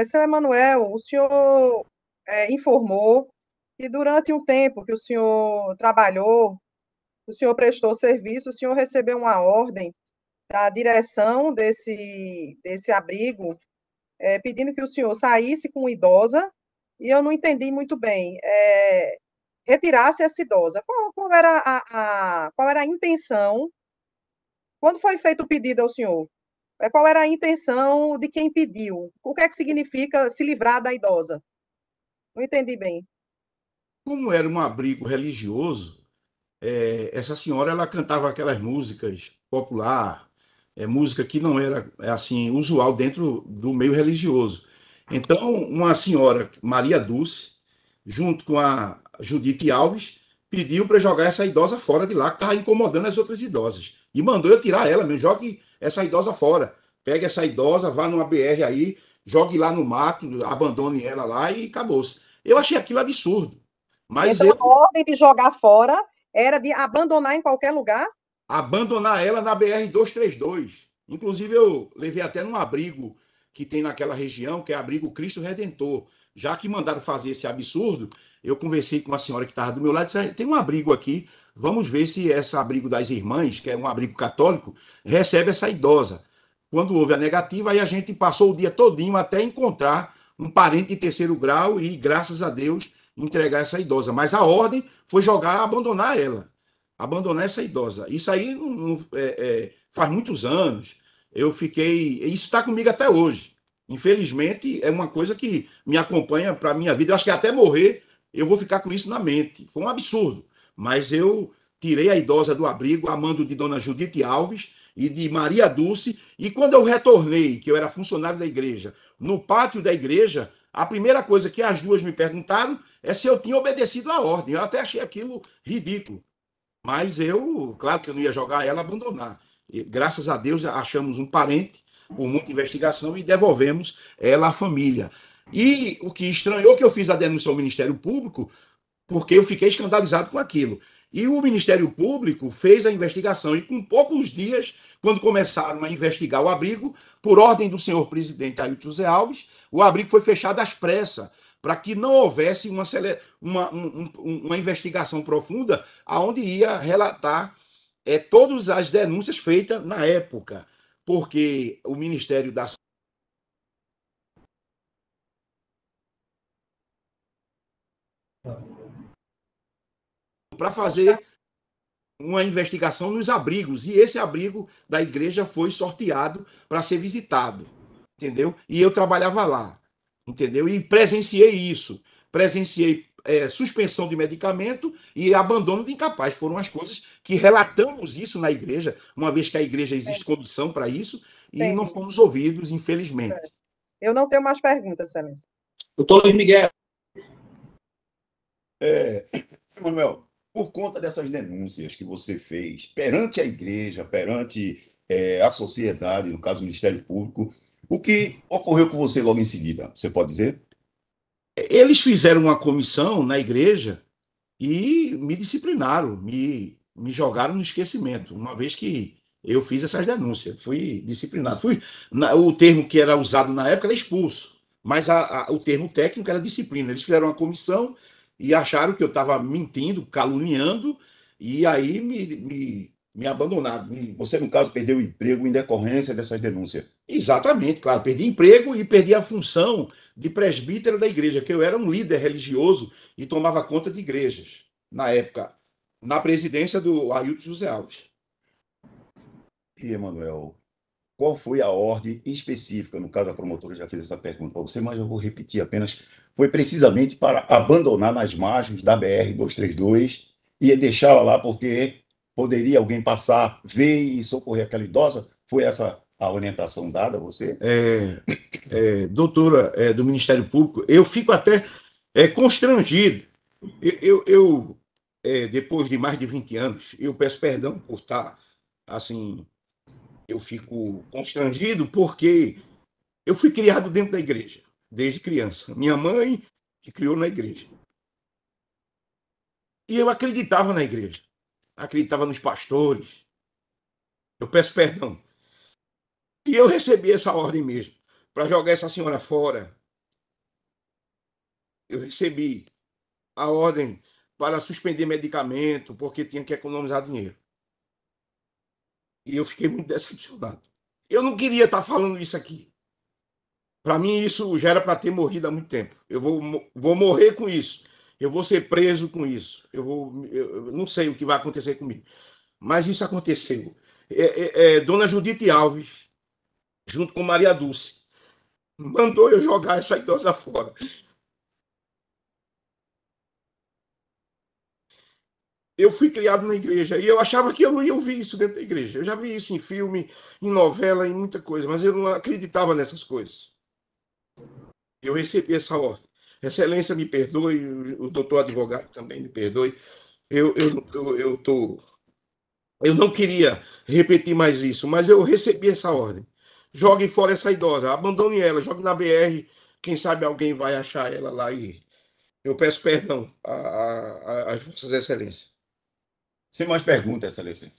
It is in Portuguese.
Seu Emanuel, o senhor informou que durante um tempo que o senhor trabalhou, o senhor prestou serviço, o senhor recebeu uma ordem da direção desse abrigo, pedindo que o senhor saísse com uma idosa, e eu não entendi muito bem, retirasse essa idosa. Qual era qual era a intenção? Quando foi feito o pedido ao senhor? Qual era a intenção de quem pediu? O que é que significa se livrar da idosa? Não entendi bem. Como era um abrigo religioso, essa senhora ela cantava aquelas músicas popular, música que não era assim usual dentro do meio religioso. Então, uma senhora, Maria Dulce, junto com a Judite Alves, pediu para jogar essa idosa fora de lá, que estava incomodando as outras idosas. E mandou eu tirar ela mesmo, jogue essa idosa fora. Pegue essa idosa, vá numa BR aí, jogue lá no mato, abandone ela lá e acabou-se. Eu achei aquilo absurdo. Mas Então, eu a ordem de jogar fora era de abandonar em qualquer lugar? abandonar ela na BR-232. Inclusive, eu levei até num abrigo que tem naquela região, que é abrigo Cristo Redentor. Já que mandaram fazer esse absurdo, eu conversei com uma senhora que estava do meu lado e disse: tem um abrigo aqui, vamos ver se esse abrigo das irmãs, que é um abrigo católico, recebe essa idosa. Quando houve a negativa, aí a gente passou o dia todinho até encontrar um parente de terceiro grau e, graças a Deus, entregar essa idosa. Mas a ordem foi jogar, abandonar ela, abandonar essa idosa. Isso aí faz muitos anos. Eu fiquei. Isso está comigo até hoje. Infelizmente, é uma coisa que me acompanha para a minha vida. Eu acho que até morrer eu vou ficar com isso na mente. Foi um absurdo. Mas eu tirei a idosa do abrigo, a mando de Dona Judite Alves e de Maria Dulce. E quando eu retornei, que eu era funcionário da igreja, no pátio da igreja, a primeira coisa que as duas me perguntaram é se eu tinha obedecido à ordem. Eu até achei aquilo ridículo. Mas eu, claro que eu não ia jogar ela, abandonar. E, graças a Deus, achamos um parente por muita investigação e devolvemos ela à família. E o que estranhou que eu fiz a denúncia ao Ministério Público, porque eu fiquei escandalizado com aquilo. E o Ministério Público fez a investigação e com poucos dias, quando começaram a investigar o abrigo, por ordem do senhor presidente Ailton José Alves, o abrigo foi fechado às pressas, para que não houvesse uma investigação profunda aonde ia relatar todas as denúncias feitas na época, porque o Ministério da para fazer uma investigação nos abrigos, e esse abrigo da igreja foi sorteado para ser visitado, entendeu? E eu trabalhava lá, entendeu? E presenciei isso, presenciei suspensão de medicamento e abandono de incapaz. Foram as coisas que relatamos isso na igreja, uma vez que a igreja existe Entendi, condição para isso, e não entendi. fomos ouvidos, infelizmente. Eu não tenho mais perguntas, Excelência. Doutor Luiz Miguel. É, Manuel, por conta dessas denúncias que você fez perante a igreja, perante a sociedade, no caso o Ministério Público, o que ocorreu com você logo em seguida? Você pode dizer? Eles fizeram uma comissão na igreja e me disciplinaram, me jogaram no esquecimento, uma vez que eu fiz essas denúncias, fui disciplinado. O termo que era usado na época era expulso, mas o termo técnico era disciplina. Eles fizeram uma comissão e acharam que eu estava mentindo, caluniando, e aí me abandonaram. Você, no caso, perdeu o emprego em decorrência dessas denúncias. Exatamente, claro, perdi emprego e perdi a função de presbítero da igreja, que eu era um líder religioso e tomava conta de igrejas, na época, na presidência do Ailton José Alves. E, Emanuel, qual foi a ordem específica? No caso, a promotora já fez essa pergunta para você, mas eu vou repetir apenas. Foi precisamente para abandonar nas margens da BR-232 e deixá-la lá porque poderia alguém passar, ver e socorrer aquela idosa? Foi essa a orientação dada a você? Doutora do Ministério Público, eu fico até constrangido. Depois de mais de 20 anos, eu peço perdão por estar assim, eu fico constrangido porque eu fui criado dentro da igreja, desde criança. Minha mãe que criou na igreja. E eu acreditava na igreja, acreditava nos pastores, Eu peço perdão. E eu recebi essa ordem mesmo, para jogar essa senhora fora. Eu recebi a ordem para suspender medicamento, porque tinha que economizar dinheiro. E eu fiquei muito decepcionado. Eu não queria estar falando isso aqui. Para mim, isso já era para ter morrido há muito tempo. Eu vou morrer com isso. Eu vou ser preso com isso. Eu não sei o que vai acontecer comigo. Mas isso aconteceu. Dona Judite Alves, junto com Maria Dulce, mandou eu jogar essa idosa fora. Eu fui criado na igreja e eu achava que eu não ia ouvir isso dentro da igreja. Eu já vi isso em filme, em novela, em muita coisa, mas eu não acreditava nessas coisas. Eu recebi essa ordem. Excelência, me perdoe, o doutor advogado também me perdoe. Eu não queria repetir mais isso, mas eu recebi essa ordem. Jogue fora essa idosa, abandone ela, jogue na BR. Quem sabe alguém vai achar ela lá e eu peço perdão às Vossas Excelências. Sem mais perguntas, Excelência.